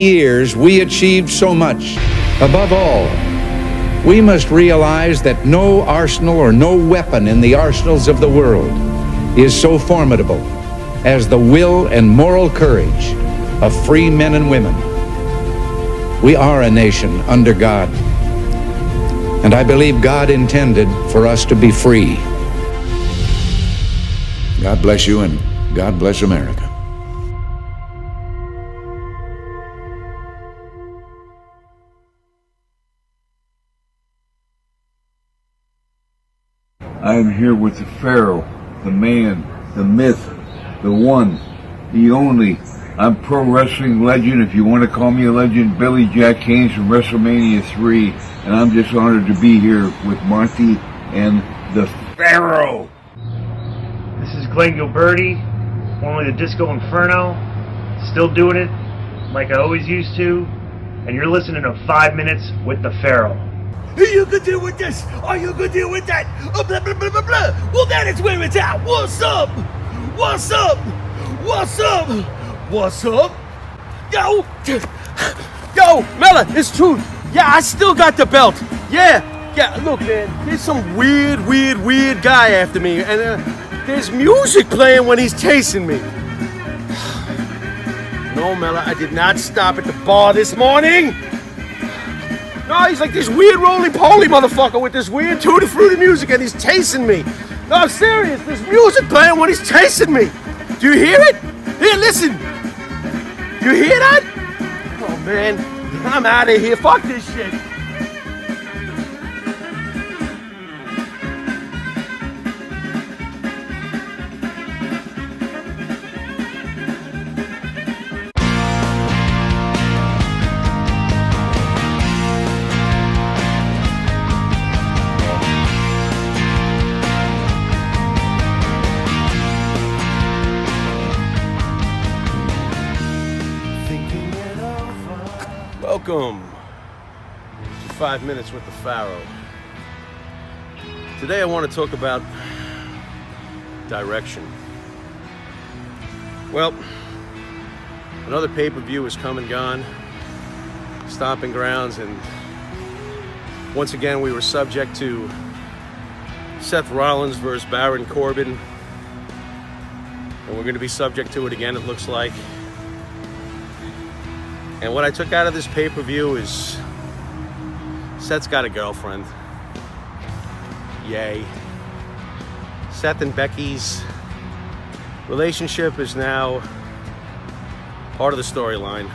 years, we achieved so much. Above all, we must realize that no arsenal or no weapon in the arsenals of the world is so formidable as the will and moral courage of free men and women. We are a nation under God, and I believe God intended for us to be free. God bless you, and God bless America. I am here with the Pharaoh, the man, the myth, the one, the only. I'm pro wrestling legend, if you want to call me a legend, Billy Jack Haynes from WrestleMania 3, and I'm just honored to be here with Monte and the Pharaoh. This is Glenn Gilberti, formerly the Disco Inferno, still doing it like I always used to, and you're listening to 5 Minutes with the Pharaoh. Are you gonna deal with this? Are you gonna deal with that? Oh, blah, blah, blah, blah, blah. Well, that is where it's at. What's up? What's up? What's up? What's up? Yo, Mella, it's true. Yeah, I still got the belt. Yeah, look, man, there's some weird guy after me, and there's music playing when he's chasing me. No, Mella, I did not stop at the bar this morning. No, he's like this weird roly-poly motherfucker with this weird tutti-frutti music, and he's chasing me. No, I'm serious. There's music playing when he's chasing me. Do you hear it? Here, listen. You hear that? Oh, man. I'm out of here. Fuck this shit. Welcome to 5 Minutes with the Pharaoh. Today I want to talk about direction. Well, another pay-per-view has come and gone, Stomping Grounds, and once again we were subject to Seth Rollins versus Baron Corbin, and we're going to be subject to it again, it looks like. And what I took out of this pay-per-view is Seth's got a girlfriend. Yay. Seth and Becky's relationship is now part of the storyline.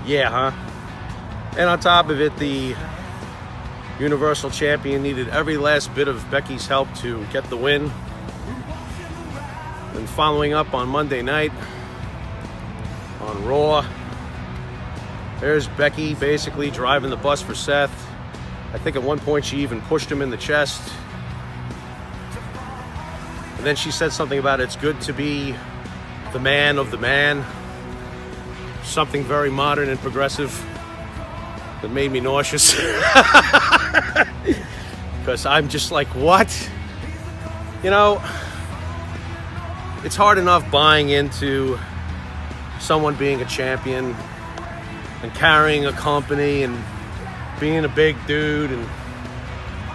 Yeah, huh? And on top of it, the Universal Champion needed every last bit of Becky's help to get the win. And following up on Monday night, on Raw, there's Becky basically driving the bus for Seth. I think at one point she even pushed him in the chest. And then she said something about it's good to be the man of the man. Something very modern and progressive that made me nauseous. Because I'm just like, what? You know, it's hard enough buying into someone being a champion and carrying a company and being a big dude and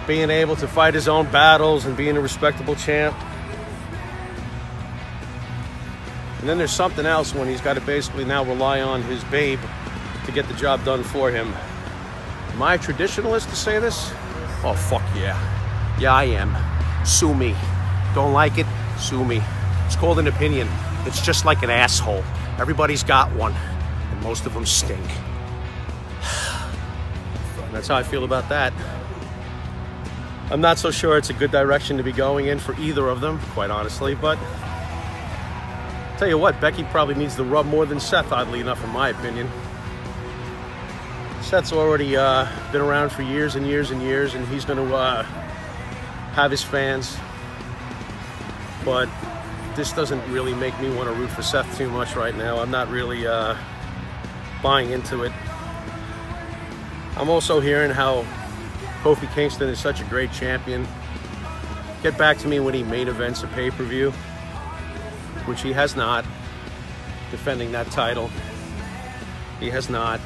being able to fight his own battles and being a respectable champ. And then there's something else when he's got to basically now rely on his babe to get the job done for him. Am I a traditionalist to say this? Oh, fuck yeah. Yeah, I am. Sue me. Don't like it? Sue me. It's called an opinion. It's just like an asshole. Everybody's got one, and most of them stink. And that's how I feel about that. I'm not so sure it's a good direction to be going in for either of them, quite honestly, but tell you what, Becky probably needs the rub more than Seth, oddly enough, in my opinion. Seth's already been around for years and years and years, and he's going to have his fans, but this doesn't really make me want to root for Seth too much right now. I'm not really buying into it. I'm also hearing how Kofi Kingston is such a great champion. Get back to me when he main events a pay-per-view, which he has not. defending that title. He has not.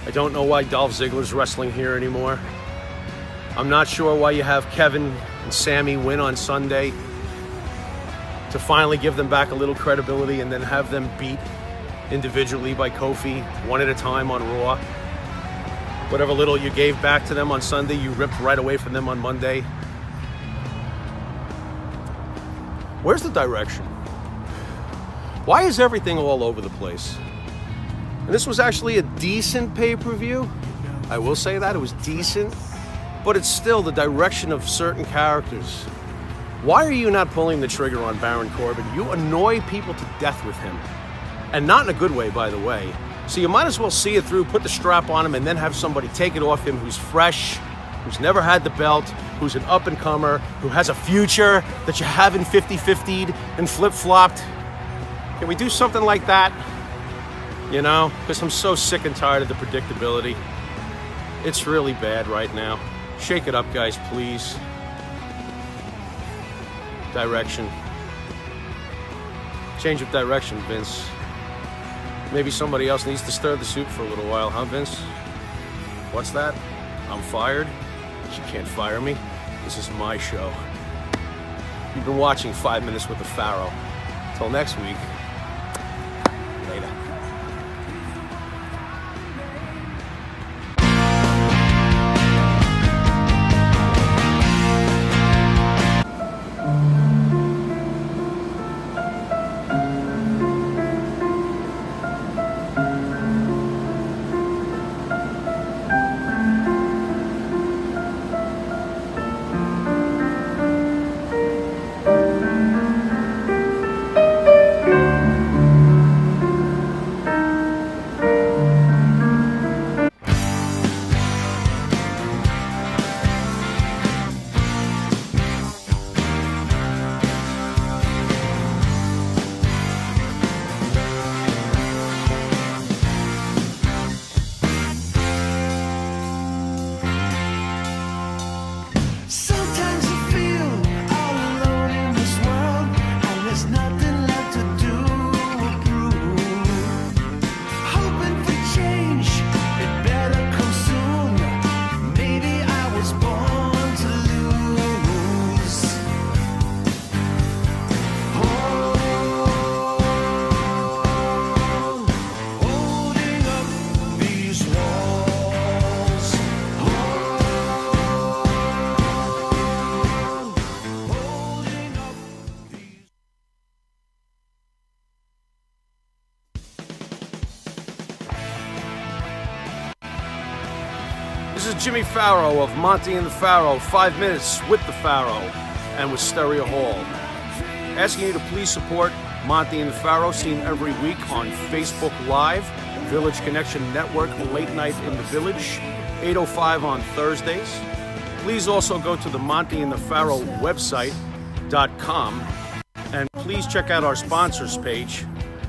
I don't know why Dolph Ziggler's wrestling here anymore. I'm not sure why you have Kevin and Sammy win on Sunday to finally give them back a little credibility and then have them beat individually by Kofi one at a time on Raw. Whatever little you gave back to them on Sunday, you ripped right away from them on Monday. Where's the direction? Why is everything all over the place? And this was actually a decent pay-per-view. I will say that, it was decent. But it's still the direction of certain characters. Why are you not pulling the trigger on Baron Corbin? You annoy people to death with him. And not in a good way, by the way. So you might as well see it through, put the strap on him, and then have somebody take it off him who's fresh, who's never had the belt, who's an up-and-comer, who has a future that you haven't 50-50'd and flip-flopped. Can we do something like that? You know? Because I'm so sick and tired of the predictability. It's really bad right now. Shake it up, guys, please. Direction. Change of direction, Vince. Maybe somebody else needs to stir the soup for a little while, huh, Vince? What's that? I'm fired? You can't fire me. This is my show. You've been watching 5 Minutes with the Pharaoh. Till next week. Later. This is Jimmy Pharaoh of Monte and the Pharaoh, 5 Minutes with the Pharaoh and with Stereo Hall. Asking you to please support Monte and the Pharaoh, seen every week on Facebook Live, Village Connection Network, Late Night in the Village, 8:05 on Thursdays. Please also go to the Monte and the Pharaoh website.com and please check out our sponsors page.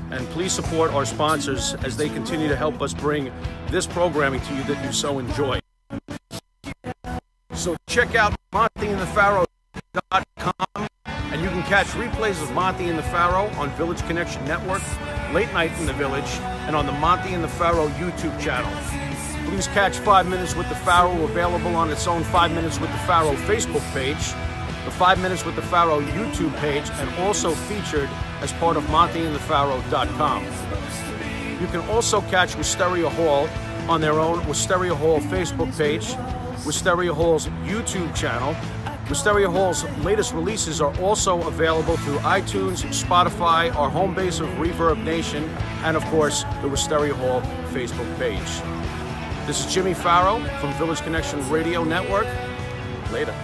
And please support our sponsors as they continue to help us bring this programming to you that you so enjoy. So check out monteandthepharaoh.com and you can catch replays of Monte and the Pharaoh on Village Connection Network, Late Night in the Village, and on the Monte and the Pharaoh YouTube channel. Please catch 5 Minutes with the Pharaoh available on its own 5 Minutes with the Pharaoh Facebook page, the 5 Minutes with the Pharaoh YouTube page, and also featured as part of monteandthepharaoh.com. You can also catch Wisteria Hall on their own Wisteria Hall Facebook page, Wisteria Hall's YouTube channel. Wisteria Hall's latest releases are also available through iTunes, Spotify, our home base of Reverb Nation, and of course, the Wisteria Hall Facebook page. This is Jimmy Pharaoh from Village Connection Radio Network. Later.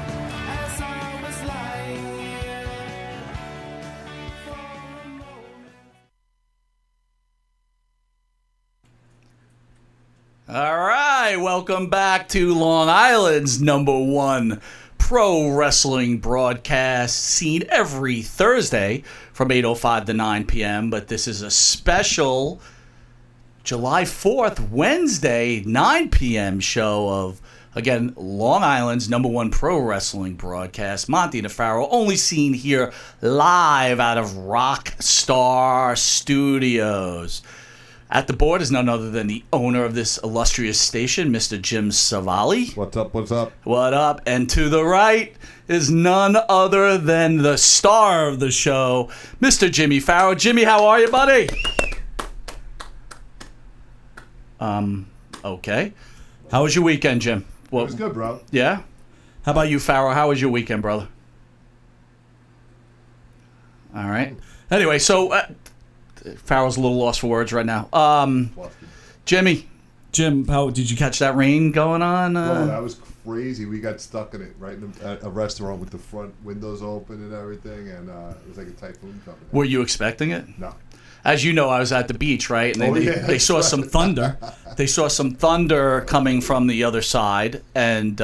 All right, welcome back to Long Island's #1 pro wrestling broadcast, seen every Thursday from 8:05 to 9 p.m. But this is a special July 4th, Wednesday, 9 p.m. show of Again, Long Island's #1 pro wrestling broadcast, Monte The Pharaoh, only seen here live out of Rockstar Studios. At the board is none other than the owner of this illustrious station, Mr. Jim Savali. What's up? What's up? What up? And to the right is none other than the star of the show, Mr. Jimmy Pharaoh. Jimmy, how are you, buddy? Okay. How was your weekend, Jim? It was good, bro. Yeah? How about you, Pharaoh? How was your weekend, brother? All right. Anyway, so Pharaoh's a little lost for words right now. Jim, how did you catch that rain going on? Bro, that was crazy. We got stuck in it right in a restaurant with the front windows open and everything, and it was like a typhoon coming. Were you expecting it? No. As you know, I was at the beach, right? And they saw some thunder. They saw some thunder coming from the other side, and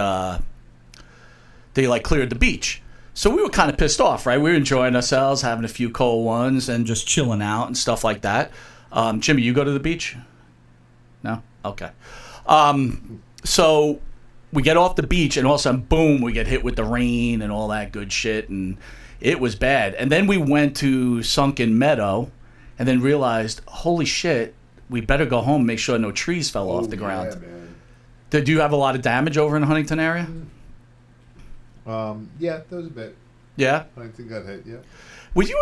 they like cleared the beach. So we were kind of pissed off, right? We were enjoying ourselves, having a few cold ones, and just chilling out and stuff like that. Jimmy, you go to the beach? No? Okay. So we get off the beach, and all of a sudden, boom, we get hit with the rain and all that good shit, and it was bad. And then we went to Sunken Meadow, and then realized, holy shit, we better go home and make sure no trees fell off the ground. Yeah, man. Did you have a lot of damage over in the Huntington area? Yeah, there was a bit. Yeah? Huntington got hit, yeah. Were you...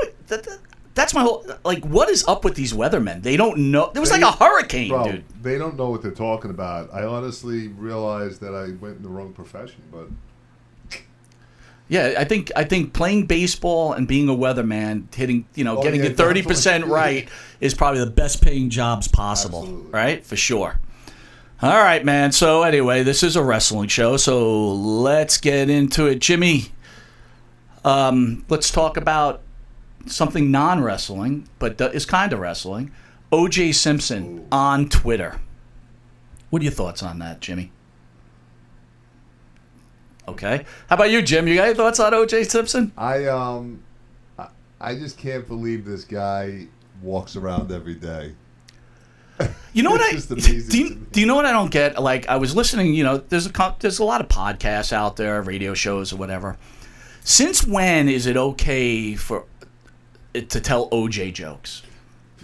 That's my whole... Like, what is up with these weathermen? They don't know... There was like a hurricane, bro, dude. They don't know what they're talking about. I honestly realized that I went in the wrong profession, but... Yeah, I think playing baseball and being a weatherman, hitting, getting it 30% right is probably the best paying jobs possible. Absolutely. Right? For sure. All right, man. So anyway, this is a wrestling show, so let's get into it. Jimmy, let's talk about something non-wrestling, but is kind of wrestling. O.J. Simpson on Twitter. What are your thoughts on that, Jimmy? Okay. How about you, Jim? You got any thoughts on O.J. Simpson? I just can't believe this guy walks around every day. You know what It's just amazing do you know what I don't get? Like, I was listening. There's a lot of podcasts out there, radio shows or whatever. Since when is it okay for it to tell O.J. jokes?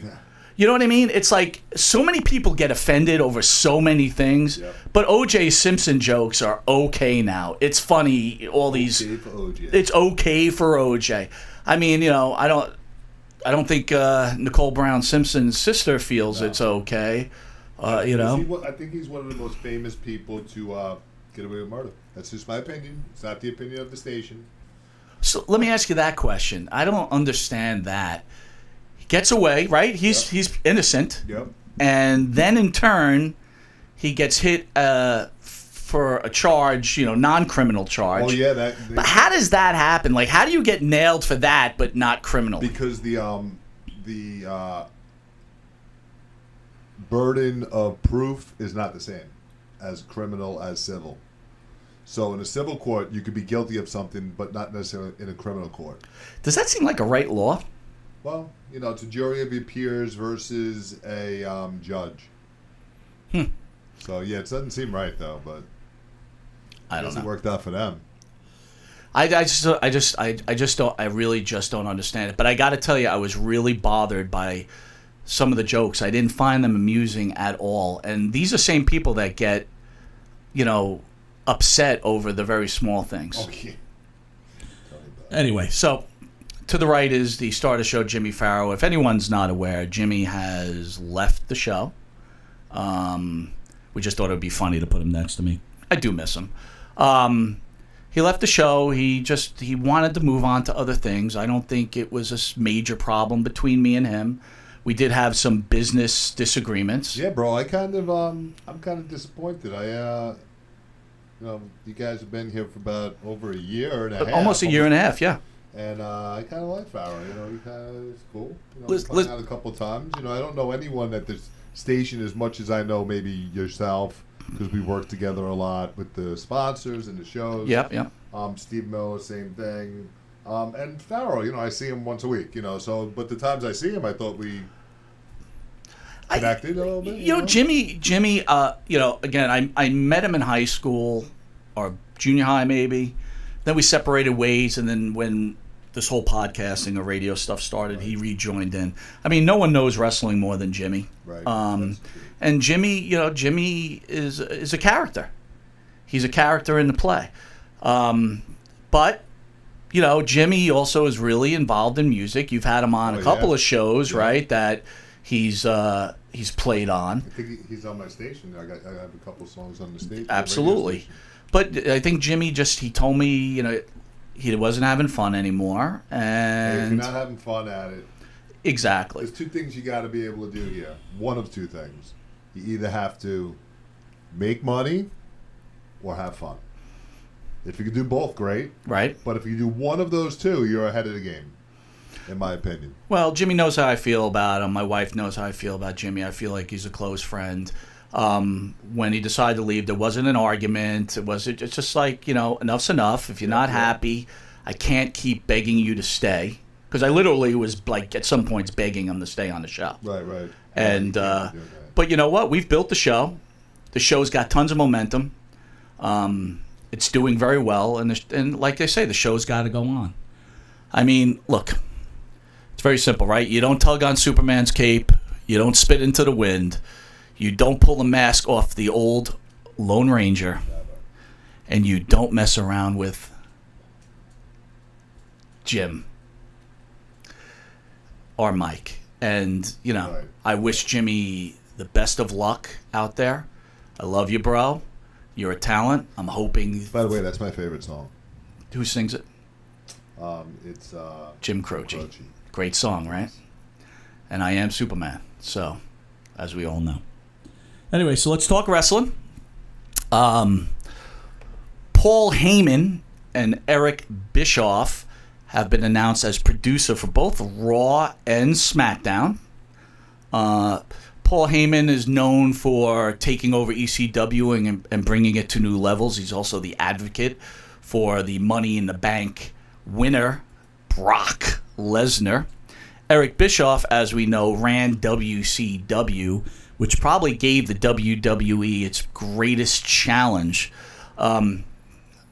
Yeah. You know what I mean? It's like so many people get offended over so many things, but O.J. Simpson jokes are okay now. It's funny. All these. Okay for OJ. It's okay for O.J. I mean, I don't think Nicole Brown Simpson's sister feels it's okay. I think he's one of the most famous people to get away with murder. That's just my opinion. It's not the opinion of the station. So let me ask you that question. I don't understand that. He gets away, right? He's innocent. Yep. And then in turn, he gets hit for a charge, non-criminal charge. Oh yeah, but how does that happen? Like, how do you get nailed for that but not criminal? Because the burden of proof is not the same as criminal as civil. So in a civil court, you could be guilty of something, but not necessarily in a criminal court. Does that seem like a right law? Well, it's a jury of your peers versus a judge. So yeah, it doesn't seem right though, but I don't know. It worked out for them. I really just don't understand it. But I got to tell you, I was really bothered by some of the jokes. I didn't find them amusing at all. And these are same people that get, upset over the very small things. Okay. Anyway, so to the right is the star of the show, Jimmy Pharaoh. If anyone's not aware, Jimmy has left the show. We just thought it would be funny to put him next to me. I do miss him. He left the show. He wanted to move on to other things. I don't think it was a major problem between me and him. We did have some business disagreements. Yeah, bro. I'm kind of disappointed. You guys have been here for about over a year and a half. Almost a year and a half, yeah. And I kind of like Pharaoh. He's cool. Hung out a couple times. I don't know anyone at this station as much as I know maybe yourself, because we work together a lot with the sponsors and the shows. Yep. Steve Miller, same thing. And Pharaoh, I see him once a week. So, but the times I see him, I thought connected a little bit. You know, Jimmy. You know, again, I met him in high school or junior high, maybe. Then we separated ways, and then when this whole podcasting or radio stuff started, he rejoined in. I mean, no one knows wrestling more than Jimmy. Right. And Jimmy, you know, Jimmy is a character. He's a character in the play. But, you know, Jimmy also is really involved in music. You've had him on a couple of shows, right, that he's played on. I think he's on my station. I have a couple songs on the station. Absolutely. But I think Jimmy he told me, you know, he wasn't having fun anymore. And if you're not having fun at it. Exactly. There's two things you got to be able to do here. One of two things. You either have to make money or have fun. If you can do both, great. Right. But if you do one of those two, you're ahead of the game, in my opinion. Well, Jimmy knows how I feel about him. My wife knows how I feel about Jimmy. I feel like he's a close friend. When he decided to leave, there wasn't an argument. It's just like, you know, enough's enough. If you're not happy, I can't keep begging you to stay. Because I literally was, like, at some points begging him to stay on the show. Right. And, but you know what? We've built the show. The show's got tons of momentum. It's doing very well. And like they say, the show's got to go on. I mean, look, it's very simple, right? You don't tug on Superman's cape. You don't spit into the wind. You don't pull the mask off the old Lone Ranger. And you don't mess around with Jim or Mike. And, you know, Right. I wish Jimmy the best of luck out there. I love you, bro. You're a talent. I'm hoping... By the way, that's my favorite song. Who sings it? It's Jim Croce. Great song, right? And I am Superman. So, as we all know. Anyway, so let's talk wrestling. Paul Heyman and Eric Bischoff have been announced as producer for both Raw and SmackDown. Paul Heyman is known for taking over ECW and bringing it to new levels. He's also the advocate for the Money in the Bank winner, Brock Lesnar. Eric Bischoff, as we know, ran WCW, which probably gave the WWE its greatest challenge.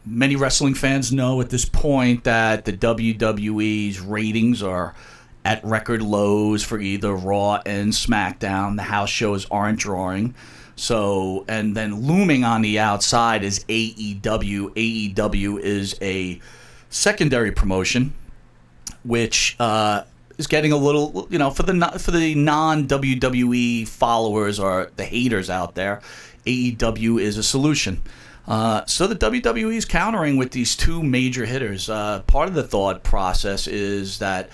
Many wrestling fans know at this point that the WWE's ratings are at record lows for either Raw and SmackDown. The house shows aren't drawing. So, and then looming on the outside is AEW. AEW is a secondary promotion, which is getting a little, you know, for the non-WWE followers or the haters out there, AEW is a solution. So the WWE is countering with these two major hitters. Part of the thought process is that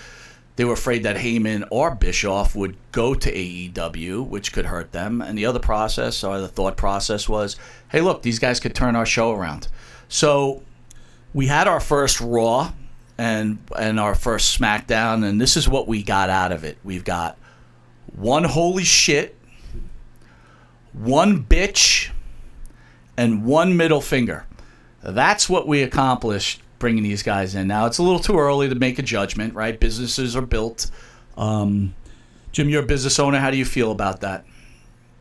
they were afraid that Heyman or Bischoff would go to AEW, which could hurt them. And the other process, or the thought process, was, hey, look, these guys could turn our show around. So we had our first Raw and our first SmackDown, and this is what we got out of it. We've got one holy shit, one bitch, and one middle finger. That's what we accomplished bringing these guys in. Now, it's a little too early to make a judgment, right? Businesses are built. Jim, you're a business owner. How do you feel about that?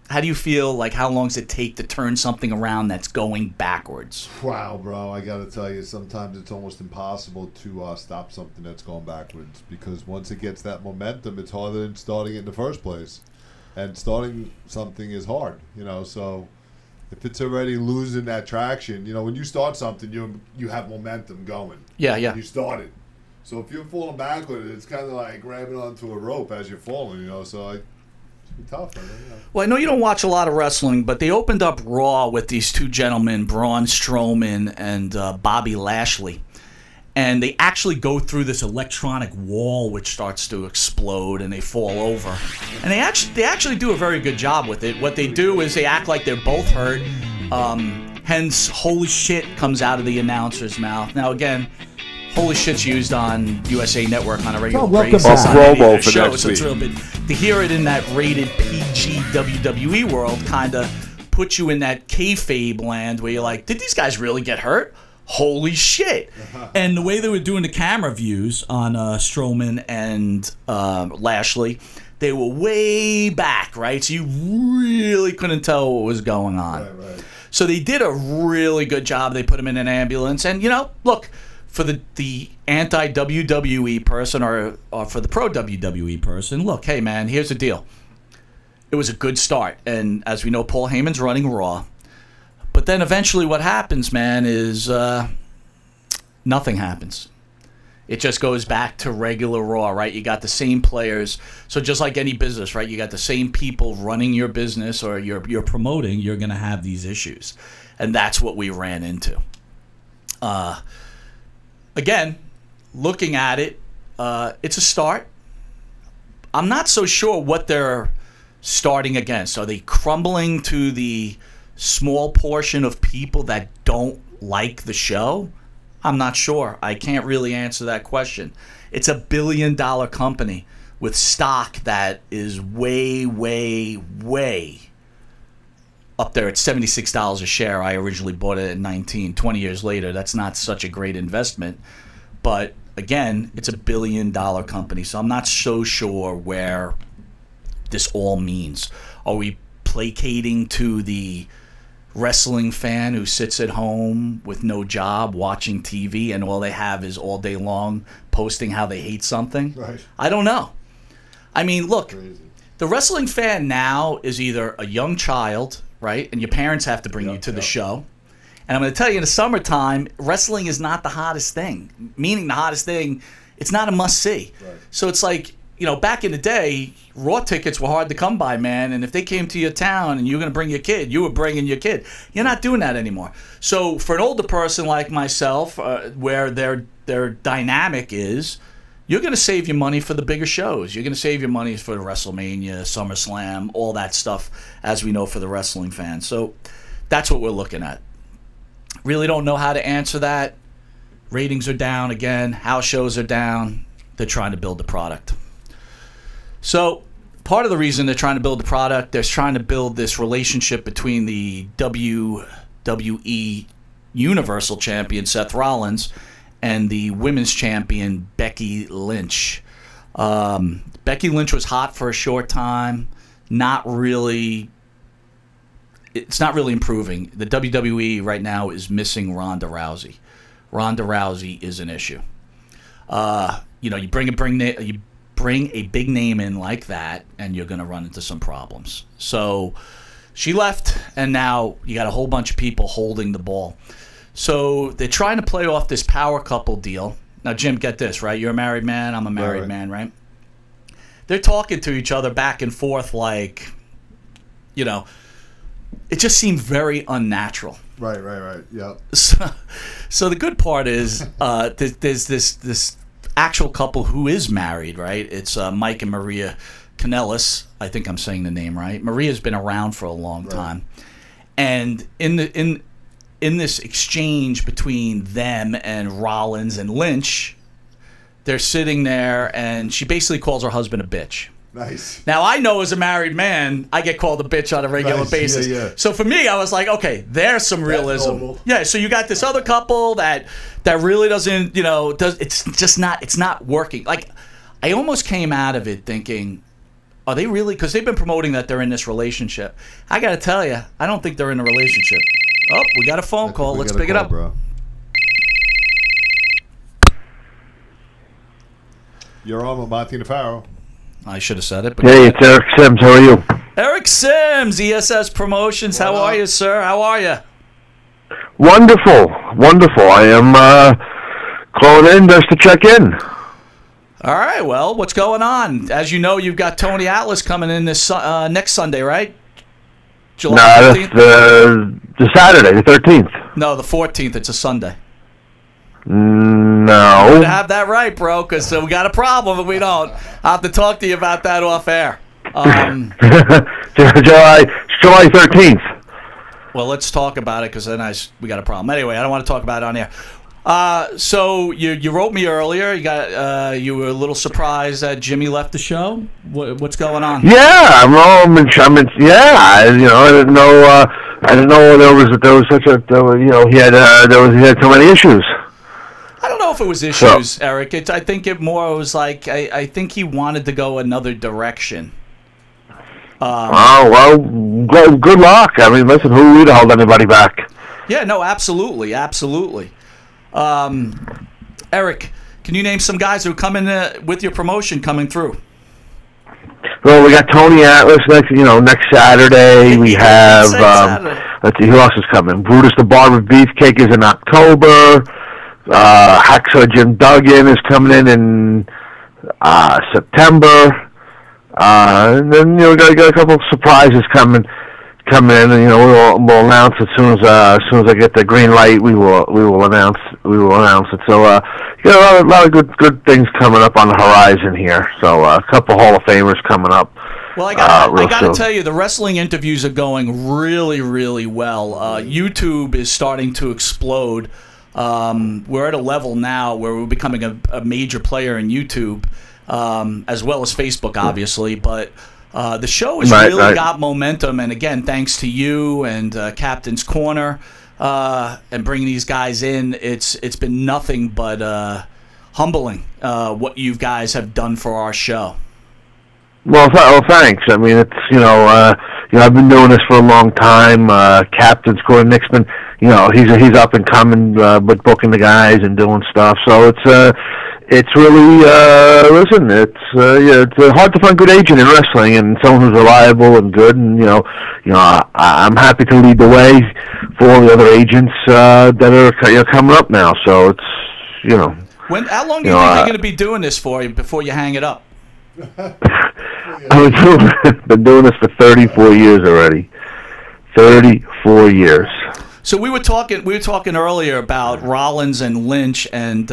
How do you feel, like, how long does it take to turn something around that's going backwards? Wow, bro, I got to tell you, sometimes it's almost impossible to stop something that's going backwards, because once it gets that momentum, it's harder than starting it in the first place. And starting something is hard, you know, so if it's already losing that traction, you know, when you start something, you have momentum going. Yeah. You start it. So if you're falling backward, it's kind of like grabbing onto a rope as you're falling, you know, so it's tough. Well, I know you don't watch a lot of wrestling, but they opened up Raw with these two gentlemen, Braun Strowman and Bobby Lashley. And they actually go through this electronic wall which starts to explode and they fall over. And they actually do a very good job with it. What they do is they act like they're both hurt. Hence, holy shit comes out of the announcer's mouth. Now, again, holy shit's used on USA Network on a regular basis. Promo for show, next so it's week. real big. To hear it in that rated PG WWE world kind of puts you in that kayfabe land where you're like, did these guys really get hurt? Holy shit. And the way they were doing the camera views on Strowman and Lashley, They were way back, right? So you really couldn't tell what was going on. Right. So they did a really good job. They put him in an ambulance. And, look, for the anti-WWE person or for the pro-WWE person, look, hey, man, here's the deal. It was a good start. And as we know, Paul Heyman's running Raw. But then eventually what happens, man, is nothing happens. It just goes back to regular Raw, right? You got the same players. So just like any business, right? You got the same people running your business or you're promoting, you're going to have these issues. And that's what we ran into. Again, looking at it, it's a start. I'm not so sure what they're starting against. Are they crumbling to the small portion of people that don't like the show? I'm not sure. I can't really answer that question. It's a $1 billion company with stock that is way, way, way up there. It's $76 a share. I originally bought it at 19. 20 years later, that's not such a great investment. But again, it's a $1 billion company, so I'm not so sure where this all means. Are we placating to the wrestling fan who sits at home with no job watching TV and all they have is all day long posting how they hate something? Right. I don't know. I mean, look, Crazy. the wrestling fan now is either a young child, right? And your parents have to bring you to the show. And I'm going to tell you, in the summertime, wrestling is not the hottest thing. Meaning the hottest thing, it's not a must-see. Right. So it's like, back in the day, Raw tickets were hard to come by, man. And if they came to your town and you were going to bring your kid, you were bringing your kid. You're not doing that anymore. So for an older person like myself, where their dynamic is, you're going to save your money for the bigger shows. You're going to save your money for the WrestleMania, SummerSlam, all that stuff, as we know, for the wrestling fans. So that's what we're looking at. Really don't know how to answer that. Ratings are down again. House shows are down. They're trying to build the product. So part of the reason they're trying to build the product, they're trying to build this relationship between the WWE Universal Champion Seth Rollins and the Women's Champion Becky Lynch. Becky Lynch was hot for a short time. It's not really improving. The WWE right now is missing Ronda Rousey. Ronda Rousey is an issue. You bring a big name in like that, and you're going to run into some problems. So she left, and now you got a whole bunch of people holding the ball. So they're trying to play off this power couple deal. Now, Jim, get this, right? You're a married man. I'm a married man, right? They're talking to each other back and forth like, it just seemed very unnatural. Right. Yep. So the good part is there's this actual couple who is married, right? It's Mike and Maria Kanellis. I think I'm saying the name right. Maria's been around for a long time. And in this exchange between them and Rollins and Lynch, they're sitting there, and she basically calls her husband a bitch. Nice. Now, I know as a married man, I get called a bitch on a regular basis. Yeah. So for me, I was like, okay, there's some realism. Yeah, so you got this other couple that really doesn't, it's not working. Like, I almost came out of it thinking, are they really, because they've been promoting that they're in this relationship. I got to tell you, I don't think they're in a relationship. Oh, we got a phone call. Let's pick it up. Bro. You're on with Monte The Pharaoh. I should have said it. But hey, it's Eric Sims. How are you? Eric Sims, ESS Promotions. How are you, sir? How are you? Wonderful. I am calling in just to check in. All right. Well, what's going on? As you know, you've got Tony Atlas coming in this next Sunday, right? July 15th? That's the Saturday, the 13th. No, the 14th. It's a Sunday. No. You have that right, bro, because we got a problem if we don't. I'll have to talk to you about that off air. July 13th. Well, let's talk about it, because then we got a problem. Anyway, I don't want to talk about it on air. So you wrote me earlier. You were a little surprised that Jimmy left the show. What's going on? Yeah, I didn't know there was such a he had so many issues. I don't know if it was issues, Eric. I think it more was like I think he wanted to go another direction. Oh, well, good luck. I mean, listen, who are we to hold anybody back? Yeah, no, absolutely, absolutely. Eric, can you name some guys who come in with your promotion coming through? Well, we got Tony Atlas next Saturday. We have let's see, who else is coming? Brutus the Barber Beefcake is in October. Hacksaw Jim Duggan is coming in September. And then we got a couple of surprises coming in, and we'll announce as soon as I get the green light. We will announce it. So a lot of good things coming up on the horizon here. So a couple Hall of Famers coming up. Well, I got to tell you, the wrestling interviews are going really, really well. YouTube is starting to explode. We're at a level now where we're becoming a major player in YouTube, as well as Facebook, obviously. But the show has really got momentum, and again, thanks to you and Captain's Corner and bringing these guys in, it's been nothing but humbling what you guys have done for our show. Well, thanks. I mean, it's I've been doing this for a long time. Captain's Corner, Nick's been he's up and coming with booking the guys and doing stuff. So it's really listen. It's hard to find a good agent in wrestling and someone who's reliable and good. And I'm happy to lead the way for all the other agents that are coming up now. So it's How long do you think you're going to be doing this for before you hang it up? I've been doing this for 34 years already. 34 years. So we were talking earlier about Rollins and Lynch and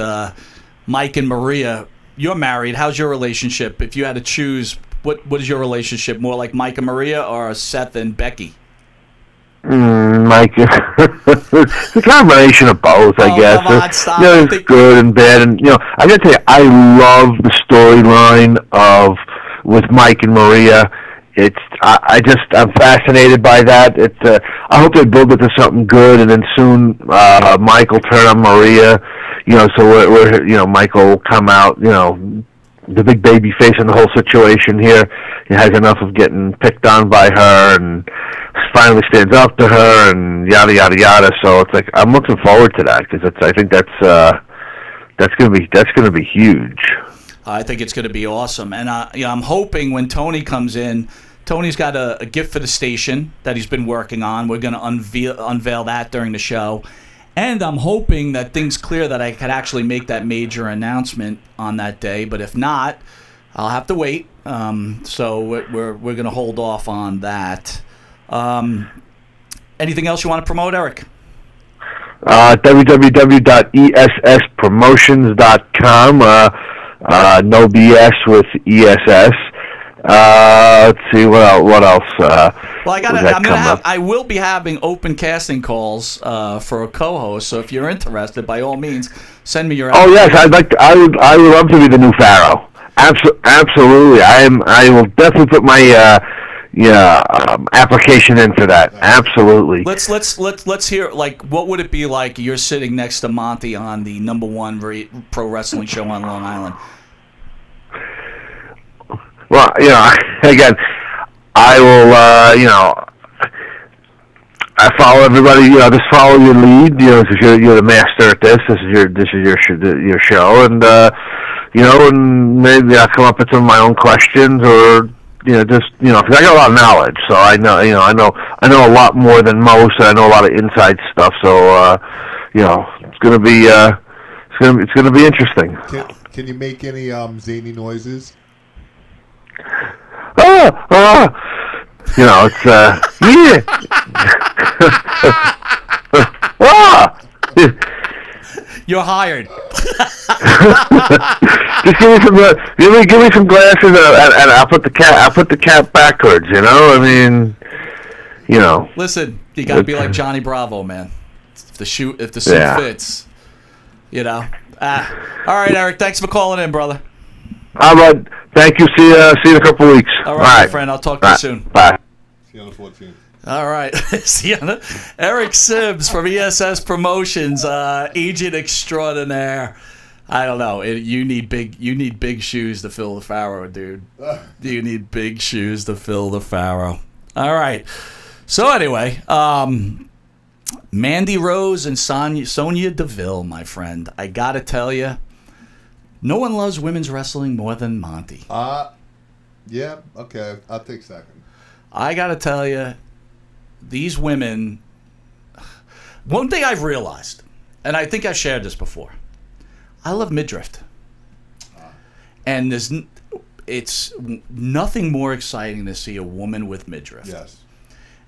Mike and Maria. You're married. How's your relationship? If you had to choose, what is your relationship? More like Mike and Maria or Seth and Becky? Mike, it's a combination of both, I guess. Come on, stop. It's good and bad, and I got to tell you, I love the storyline with Mike and Maria. I'm fascinated by that. I hope they build it to something good, and then soon Mike will turn on Maria. So we're Mike will come out, the big baby face in the whole situation here. He has enough of getting picked on by her, and finally stands up to her, and yada yada yada. So it's like I'm looking forward to that because I think that's gonna be huge. I think it's going to be awesome, and I'm hoping when Tony comes in, Tony's got a gift for the station that he's been working on. We're going to unveil that during the show, and I'm hoping that things clear that I could actually make that major announcement on that day. But if not, I'll have to wait. So we're going to hold off on that. Anything else you want to promote, Eric? www.esspromotions.com. No BS with ESS. Let's see what else. Well, I will be having open casting calls for a co-host. So if you're interested, by all means, send me your. Oh yes, I would love to be the new Pharaoh. Absolutely, I will definitely put my application in for that. Absolutely. Let's hear, like, what would it be like you're sitting next to Monty on the #1 pro wrestling show on Long Island? Well, again, I will, I follow everybody. Just follow your lead. Because you're the master at this. This is your show, and and maybe I'll come up with some of my own questions, or because I got a lot of knowledge, so I know, I know a lot more than most, and I know a lot of inside stuff. So, it's gonna be interesting. Can you make any zany noises? It's yeah. You're hired. Just give me some glasses, and I'll put the cap backwards. I mean, Listen, you got to be like Johnny Bravo, man. If the suit fits, All right, Eric. Thanks for calling in, brother. All right. Thank you. See you in a couple of weeks. All right, my friend. I'll talk to you soon. Bye. See you on the 14th. All right. Sienna. Eric Sims from ESS Promotions, agent extraordinaire. I don't know. You need big shoes to fill the Pharaoh, dude. You need big shoes to fill the Pharaoh. All right. So anyway, Mandy Rose and Sonya Deville, my friend. I got to tell you, no one loves women's wrestling more than Monty. Yeah, okay. I'll take second. I got to tell you, these women, one thing I've realized, and I think I've shared this before, I love midriff. And it's nothing more exciting to see a woman with midriff. Yes.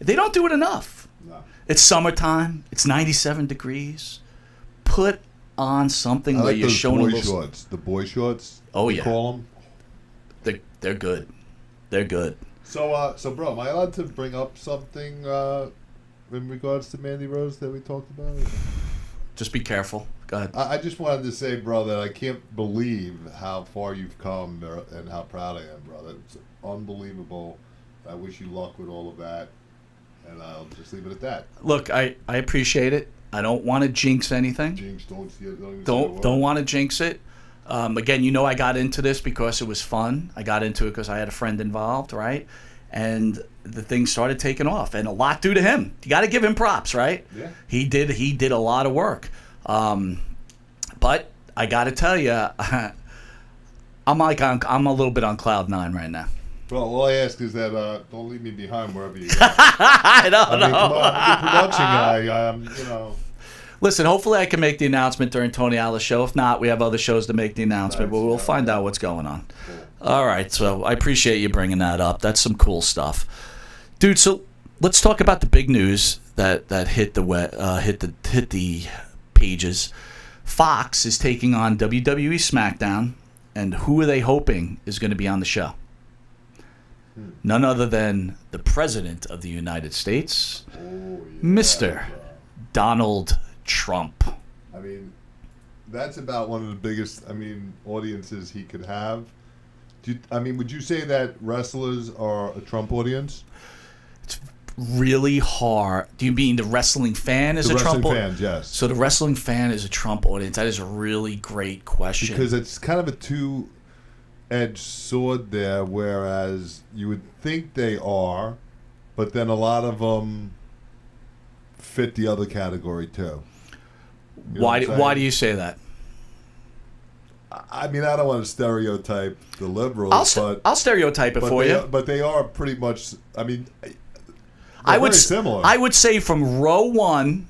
They don't do it enough. No. It's summertime. It's 97 degrees. Put on something where you're showing a little... shorts. The boy shorts. Oh, yeah. Call them. They're good. They're good. So, bro, am I allowed to bring up something in regards to Mandy Rose that we talked about? Just be careful. Go ahead. I just wanted to say, bro, that I can't believe how far you've come and how proud I am, brother. It's unbelievable. I wish you luck with all of that, and I'll just leave it at that. Look, I appreciate it. I don't want to jinx anything. Don't want to jinx it. Again, you know I got into this because it was fun. I got into it because I had a friend involved, right? And the thing started taking off, and a lot due to him. You got to give him props, right? Yeah. He did a lot of work. But I got to tell you, I'm a little bit on cloud 9 right now. Well, all I ask is that don't leave me behind wherever you go. I don't know. Come on, I'm a good production guy. You know. Listen, hopefully I can make the announcement during Tony Alla's show. If not, we have other shows to make the announcement, but we'll find out what's going on. Cool. All right, so I appreciate you bringing that up. That's some cool stuff. Dude, so let's talk about the big news that hit the pages. Fox is taking on WWE SmackDown, and who are they hoping is going to be on the show? None other than the President of the United States, Mr. Donald Trump. I mean, that's about one of the biggest, audiences he could have. Would you say that wrestlers are a Trump audience? It's really hard. Do you mean the wrestling fan is a Trump audience? Fans, yes. So the wrestling fan is a Trump audience. That is a really great question. Because it's kind of a two-edged sword there, whereas you would think they are, but then a lot of them fit the other category too. Why do you say that? I don't want to stereotype the liberals, I'll stereotype it for you. But they are pretty much. Very similar. I would say from row 1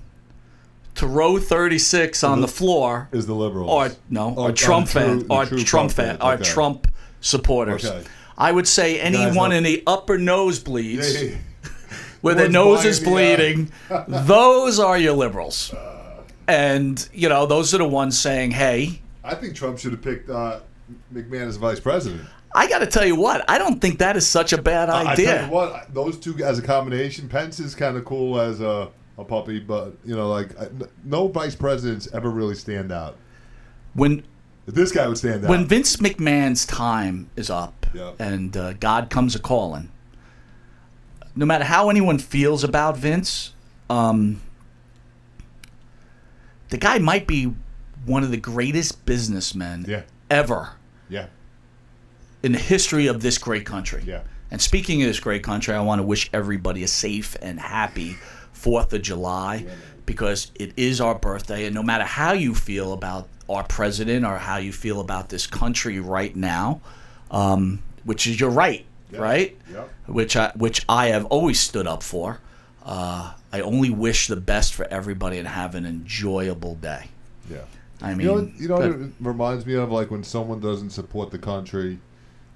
to row 36 on the floor is the liberals, or Trump fan, or Trump supporters. Okay. I would say anyone in the upper nosebleeds. Where their nose is bleeding, those are your liberals. And, those are the ones saying, hey. I think Trump should have picked McMahon as vice president. I got to tell you what, I don't think that is such a bad idea. I tell you what, those two as a combination, Pence is kind of cool as a puppy, but, no vice presidents ever really stand out. This guy would stand out. When Vince McMahon's time is up and God comes a-calling, no matter how anyone feels about Vince, the guy might be one of the greatest businessmen ever in the history of this great country. Yeah. And speaking of this great country, I want to wish everybody a safe and happy 4th of July because it is our birthday. And no matter how you feel about our president or how you feel about this country right now, which is your right. Right? Yep. Which I have always stood up for. I only wish the best for everybody and have an enjoyable day. Yeah. It reminds me of, like, when someone doesn't support the country.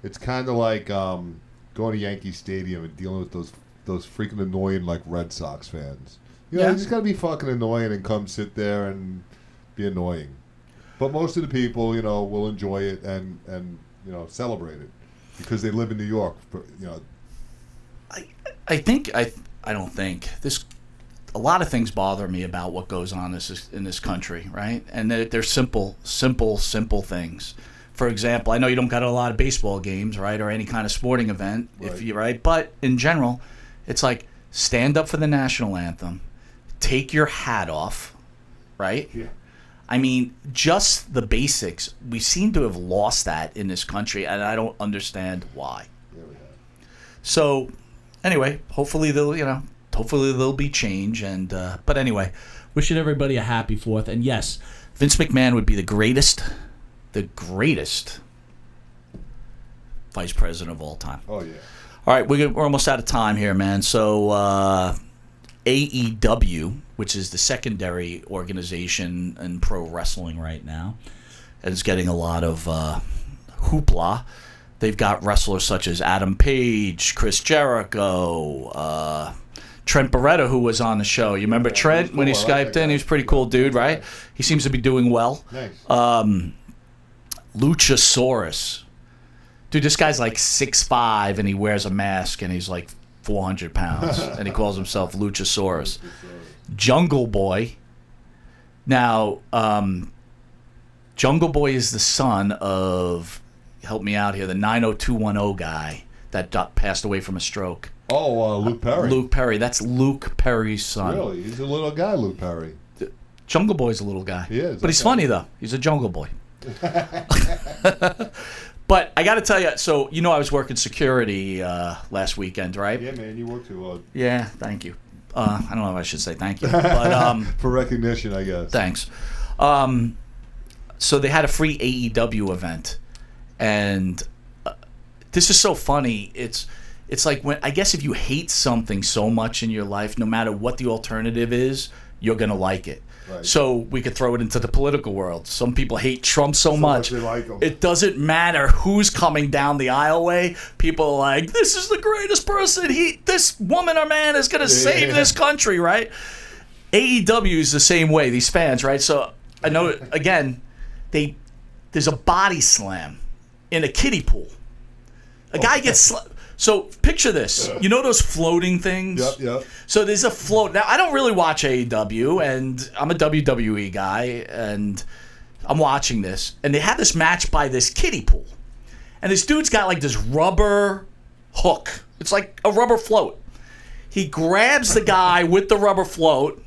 It's kind of like going to Yankee Stadium and dealing with those freaking annoying, like, Red Sox fans. You just got to be fucking annoying and come sit there and be annoying. But most of the people, will enjoy it and celebrate it. Because they live in New York, I don't think this. A lot of things bother me about what goes on in this country, right? And they're simple things. For example, I know you don't got a lot of baseball games, right, or any kind of sporting event, but in general, It's like, stand up for the national anthem, take your hat off, right? Yeah. I mean, just the basics. We seem to have lost that in this country, and I don't understand why. Yeah, we have. So, anyway, hopefully there'll be change. And but anyway, wishing everybody a happy 4th. And yes, Vince McMahon would be the greatest vice president of all time. Oh yeah. All right, we're almost out of time here, man. So AEW, which is the secondary organization in pro wrestling right now, and it's getting a lot of hoopla. They've got wrestlers such as Adam Page, Chris Jericho, Trent Beretta, who was on the show. You remember Trent when he Skyped in? He was a pretty cool dude, right? He seems to be doing well. Nice. Luchasaurus. Dude, this guy's like 6'5", and he wears a mask, and he's like 400 pounds, and he calls himself Luchasaurus. Jungle Boy. Now, Jungle Boy is the son of, help me out here, the 90210 guy that passed away from a stroke. Oh, Luke Perry. Luke Perry. That's Luke Perry's son. Really? He's a little guy, Luke Perry. Jungle Boy's a little guy. He is. But he's funny, though. He's a Jungle Boy. But I got to tell you, so, I was working security last weekend, right? Yeah, man, you work too hard. Yeah, thank you. I don't know if I should say thank you. But for recognition, I guess. Thanks. So they had a free AEW event. And this is so funny. It's like, when I guess if you hate something so much in your life, no matter what the alternative is, you're going to like it. Right. So we could throw it into the political world. Some people hate Trump so much. They like him. It doesn't matter who's coming down the aisleway. People are like, this is the greatest person. This woman or man is going to save this country, right? AEW is the same way, these fans, right? So I know, again, there's a body slam in a kiddie pool. A guy gets... So picture this. You know those floating things? Yep. So there's a float. Now, I don't really watch AEW, and I'm a WWE guy, and I'm watching this. And they have this match by this kiddie pool. And this dude's got like this rubber hook. It's like a rubber float. He grabs the guy with the rubber float,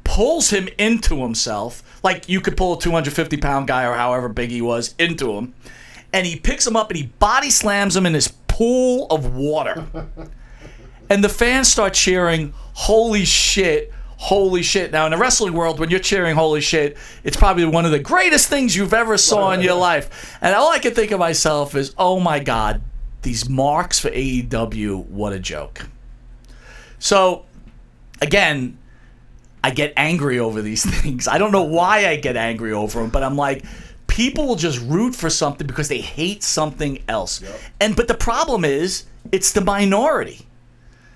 pulls him into himself, like you could pull a 250-pound guy or however big he was into him, and he picks him up and he body slams him in this pool of water. And the fans start cheering, holy shit, holy shit. Now, in the wrestling world, when you're cheering holy shit, it's probably one of the greatest things you've ever saw in your life. And all I can think of myself is, oh my God, these marks for AEW, what a joke. So, again, I get angry over these things. I don't know why I get angry over them, but I'm like, people will just root for something because they hate something else. Yep. But the problem is, it's the minority.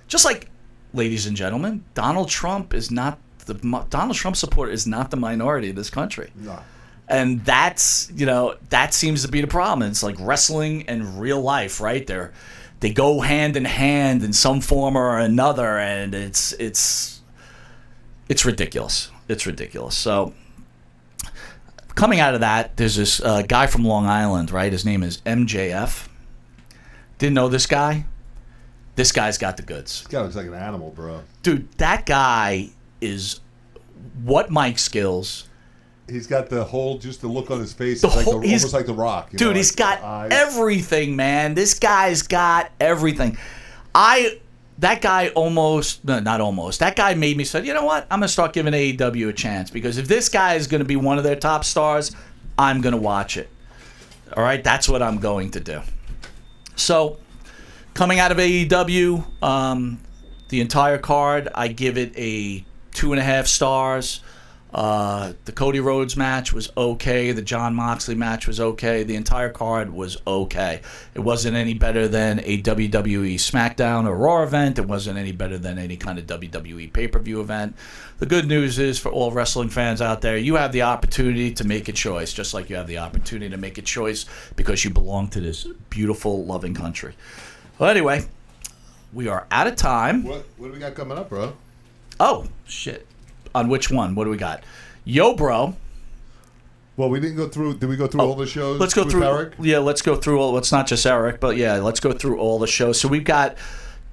Just like, ladies and gentlemen, Donald Trump supporter is not the minority of this country. No. And that's, that seems to be the problem. It's like wrestling and real life, right? They go hand in hand in some form or another, and it's ridiculous. It's ridiculous. So, coming out of that, there's this guy from Long Island, right? His name is MJF. Didn't know this guy. This guy's got the goods. This guy looks like an animal, bro. Dude, that guy is what Mike skills. He's got just the look on his face. It's almost like The Rock. Dude, he's got everything, man. This guy's got everything. That guy that guy made me say, you know what? I'm going to start giving AEW a chance, because if this guy is going to be one of their top stars, I'm going to watch it. All right? That's what I'm going to do. So, coming out of AEW, the entire card, I give it a 2.5 stars. The Cody Rhodes match was okay. The Jon Moxley match was okay. The entire card was okay. It wasn't any better than a WWE SmackDown or Raw event. It wasn't any better than any kind of WWE pay-per-view event. The good news is, for all wrestling fans out there, you have the opportunity to make a choice, just like you have the opportunity to make a choice because you belong to this beautiful, loving country. Well, anyway, we are out of time. What do we got coming up, bro? Oh, shit. On which one? What do we got? Yo, bro. Well, we didn't go through. Did we go through all the shows? Let's go with through. Eric? Yeah, let's go through all. It's not just Eric, but yeah, let's go through all the shows. So we've got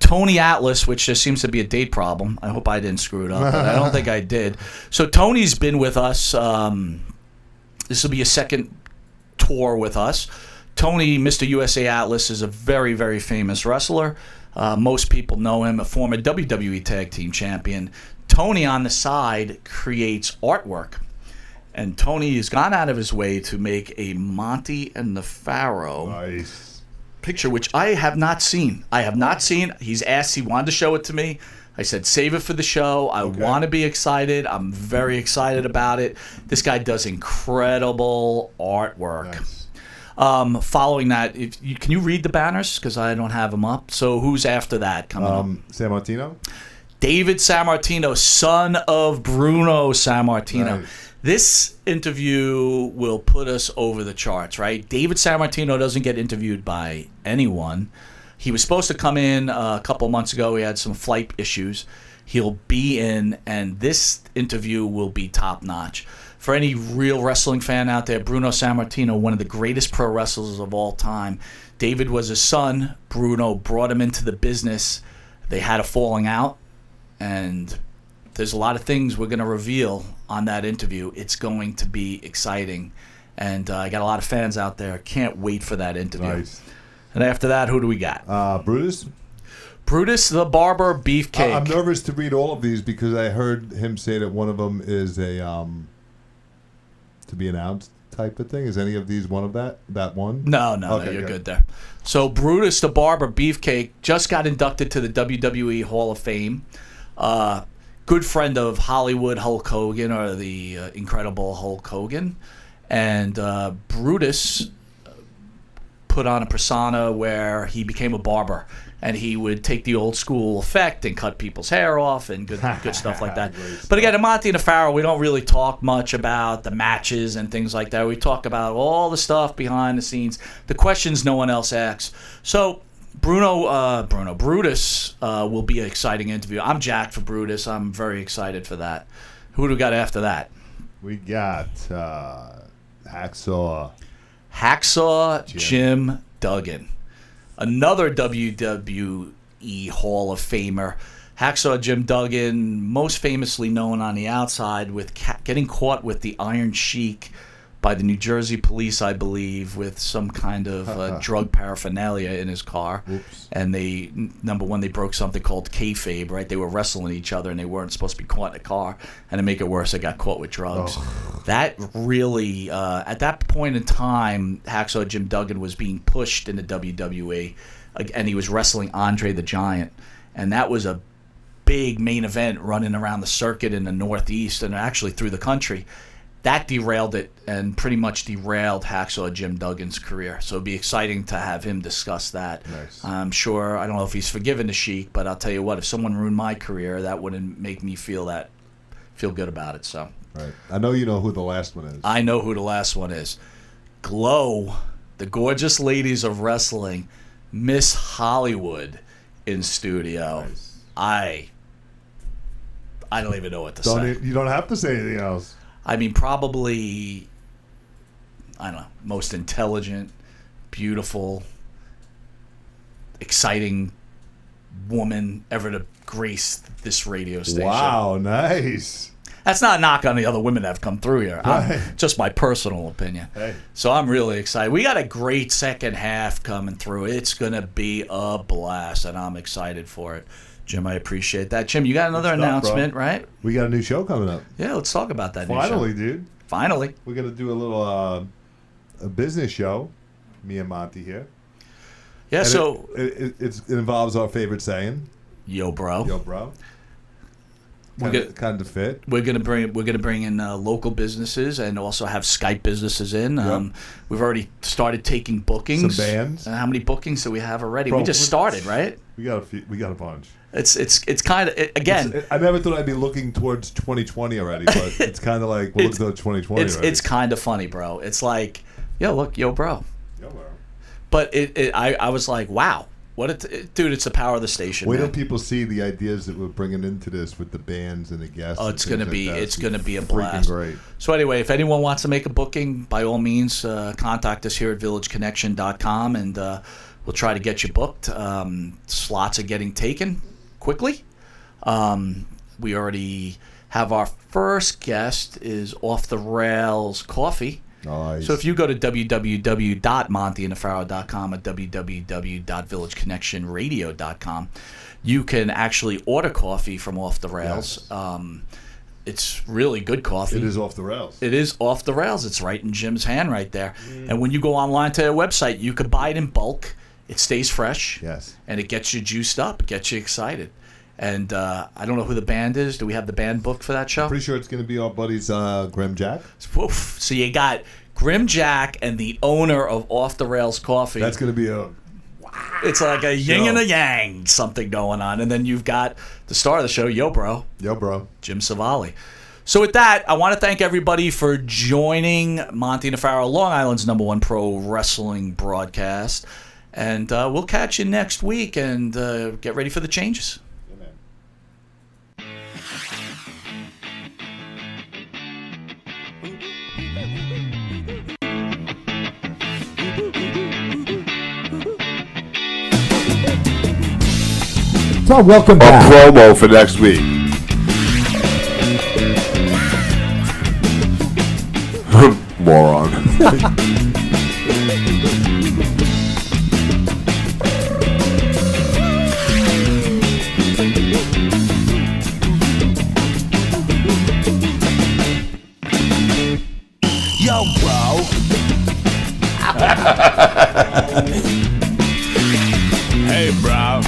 Tony Atlas, which there seems to be a date problem. I hope I didn't screw it up, but I don't think I did. So Tony's been with us. This will be a second tour with us. Tony, Mr. USA Atlas, is a very, very famous wrestler. Most people know him, a former WWE Tag Team Champion. Tony, on the side, creates artwork. And Tony has gone out of his way to make a Monte and the Pharaoh picture, which I have not seen. He's asked, he wanted to show it to me. I said, save it for the show. I want to be excited. I'm very excited about it. This guy does incredible artwork. Nice. Following that, can you read the banners? Because I don't have them up. So who's after that coming up? Sammartino? David Sammartino, son of Bruno Sammartino. Nice. This interview will put us over the charts, right? David Sammartino doesn't get interviewed by anyone. He was supposed to come in a couple months ago. He had some flight issues. He'll be in, and this interview will be top-notch. For any real wrestling fan out there, Bruno Sammartino, one of the greatest pro wrestlers of all time. David was his son. Bruno brought him into the business. They had a falling out, and there's a lot of things we're going to reveal on that interview. It's going to be exciting, and I got a lot of fans out there. Can't wait for that interview. Nice. And after that, who do we got? Brutus? Brutus the Barber Beefcake. I'm nervous to read all of these because I heard him say that one of them is a to be announced type of thing. Is any of these one of that one? No, Okay, you're good there. So Brutus the Barber Beefcake just got inducted to the WWE Hall of Fame. Good friend of Hollywood Hulk Hogan, or the Incredible Hulk Hogan. And Brutus put on a persona where he became a barber, and he would take the old school effect and cut people's hair off and good stuff like that. But again, in Monte and the Pharaoh, we don't really talk much about the matches and things like that. We talk about all the stuff behind the scenes, the questions no one else asks. So Brutus will be an exciting interview. I'm jacked for Brutus. I'm very excited for that. Who do we got after that? We got Hacksaw Jim Duggan, another WWE Hall of Famer. Hacksaw Jim Duggan, most famously known on the outside with getting caught with the Iron Sheik by the New Jersey police, I believe, with some kind of drug paraphernalia in his car. Oops. And they, number one, they broke something called kayfabe, right? They were wrestling each other, and they weren't supposed to be caught in a car. And to make it worse, they got caught with drugs. Oh. That really, at that point in time, Hacksaw Jim Duggan was being pushed in the WWE, and he was wrestling Andre the Giant. And that was a big main event running around the circuit in the Northeast and actually through the country. That derailed it and pretty much derailed Hacksaw Jim Duggan's career. So it'd be exciting to have him discuss that. Nice. I'm sure, I don't know if he's forgiven the Sheik, but I'll tell you what, if someone ruined my career, that wouldn't make me feel good about it. So. Right. I know you know who the last one is. I know who the last one is. Glow, the gorgeous ladies of wrestling, Miss Hollywood in studio. Nice. I don't even know what to say. You don't have to say anything else. I mean, probably, I don't know, most intelligent, beautiful, exciting woman ever to grace this radio station. Wow, nice. That's not a knock on the other women that have come through here. Right. Just my personal opinion. Hey. So I'm really excited. We got a great second half coming through. It's going to be a blast, and I'm excited for it. Jim, I appreciate that. Jim, you got another announcement, right? We got a new show coming up. Yeah, let's talk about that. Finally, dude. Finally. We're going to do a little a business show, me and Monty here. Yeah, and so it involves our favorite saying. Yo, bro. Yo, bro. Kind of fit. We're gonna bring in local businesses and also have Skype businesses in. Yep. We've already started taking bookings. Some bands. How many bookings do we have already? Bro, we just started, right? We got a bunch. It's kind of again. I never thought I'd be looking towards 2020 already, but it's kind of like we're looking at 2020 already. It's kind of funny, bro. It's like, yo, look, yo, bro. Yo, bro. But I was like, wow. Dude, it's the power of the station. Wait till people see the ideas that we're bringing into this with the bands and the guests. Oh, it's gonna be a blast. Freaking great. So anyway, if anyone wants to make a booking, by all means, contact us here at villageconnection.com, and we'll try to get you booked. Slots are getting taken quickly. We already have our first guest is Off the Rails Coffee. Nice. So if you go to www.monteandthepharaoh.com or www.villageconnectionradio.com, you can actually order coffee from Off the Rails. Yes. It's really good coffee. It is off the rails. It is off the rails. It's right in Jim's hand right there. And when you go online to their website, you could buy it in bulk. It stays fresh. Yes. And it gets you juiced up. It gets you excited. And I don't know who the band is. Do we have the band booked for that show? Pretty sure it's going to be our buddies Grim Jack. Oof. So you got Grim Jack and the owner of Off the Rails Coffee. That's going to be a... It's like a yin and a yang something going on. And then you've got the star of the show, Yo Bro, Jim Savali. So with that, I want to thank everybody for joining Monte and the Pharaoh, Long Island's #1 pro wrestling broadcast. And we'll catch you next week, and get ready for the changes. So welcome back. A promo for next week. Moron. Yo, bro. Hey, bro.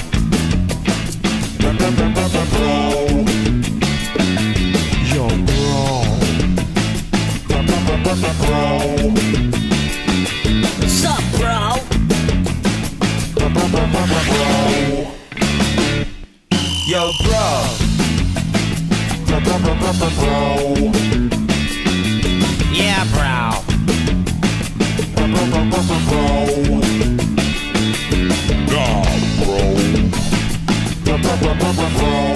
Yo, bro. What's up, bro? Yo, bro. Yeah, bro. God, bro.